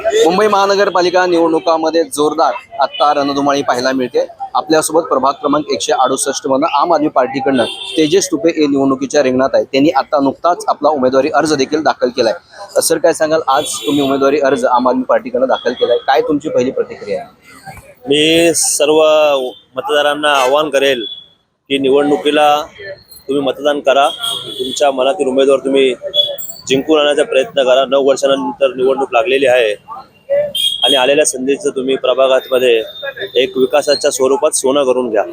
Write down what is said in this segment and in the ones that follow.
मुंबई महानगरपालिका निवडणुकामध्ये जोरदार आता रणधुमाळी पाहायला मिळते। आपल्यासोबत प्रभाग क्रमांक 168 मधून आम आदमी पार्टीकडनं तेजस तुपे हे निवडणुकीच्या रिंगणात आहे। त्यांनी आता नुकताच आपला उमेदवारी अर्ज देखील दाखल केलाय। सर, काय सांगाल, आज तुम्ही उमेदवारी अर्ज आम आदमी पार्टीकडनं दाखल केलाय, काय तुमची पहिली प्रतिक्रिया आहे? मी सर्व मतदारांना आवाहन करेल की निवडणुकीला तुम्ही मतदान करा। तुमच्या मनातील उमेदवार तुम्ही जिंकून आणण्याचा प्रयत्न करा। 9 वर्षानंतर निवडणूक लागलेली आहे आणि आलेल्या संधीचं तुम्ही प्रभागामध्ये एक विकासाच्या स्वरूपात सोनं करून घ्या।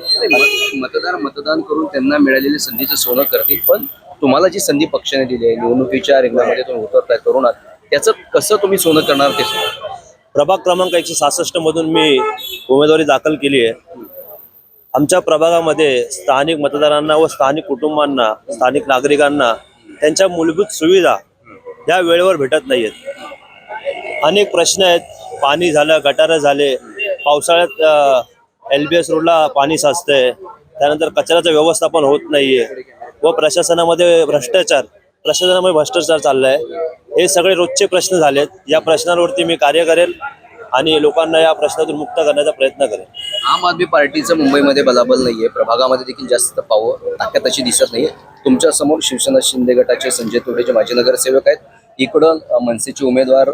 मतदार मतदान करून त्यांना मिळालेल्या संधीचं सोनं करतील, पण तुम्हाला जी संधी पक्षाने दिली आहे, निवडणुकीच्या रिंगणामध्ये तुम्ही उतरताय तरुणात, त्याचं कसं तुम्ही सोनं करणार ते? प्रभाग क्रमांक 166 मधून मी उमेदवारी दाखल केली आहे। आमच्या प्रभागामध्ये स्थानिक मतदारांना व स्थानिक कुटुंबांना, स्थानिक नागरिकांना त्यांच्या मूलभूत सुविधा या वेळेवर भेटत नाहीयेत। अनेक प्रश्न आहेत, पाणी झालं, गटारं झाले, पावसाळ्यात LBS रोडला पाणी साचतंय, त्यानंतर कचऱ्याचं व्यवस्थापन होत नाहीये व प्रशासनामध्ये भ्रष्टाचार चाललाय। हे सगळे रोजचे प्रश्न झालेत। या प्रश्नांवरती मी कार्य करेल आणि लोकांना या प्रश्नातून मुक्त करण्याचा प्रयत्न करेल। आम आदमी पार्टीचं मुंबईमध्ये बलाबल नाहीये, प्रभागामध्ये देखील जास्त ताकद अशी दिसत नाहीये। तुमच्या समोर शिवसेना शिंदे गटाचे संजय तोडे जे माजी नगरसेवक आहेत, इकडं मनसेचे उमेदवार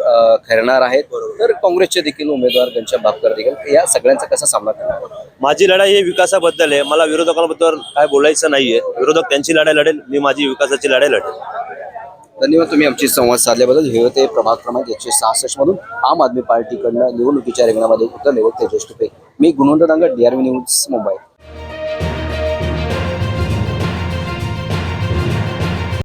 खैरनार आहेत, तर काँग्रेसचे देखील उमेदवार घनश्याम बापकर देखील, या सगळ्यांचा कसा सामना करणार? माझी लढाई ही विकासाबद्दल आहे। मला विरोधकांबद्दल काय बोलायचं नाहीये। विरोधक त्यांची लढाई लढेल, मी माझी विकासाची लढाई लढेल। धन्यवाद, तुम्ही आमची संवाद साधल्याबद्दल। हे होते प्रभाग क्रमांक 166 मधून आम आदमी पार्टीकडनं निवडणुकीच्या रिंगणामध्ये उतरलेले तेजस तुपे। मी गुणवंत दांगट, DRV न्यूज, मुंबई।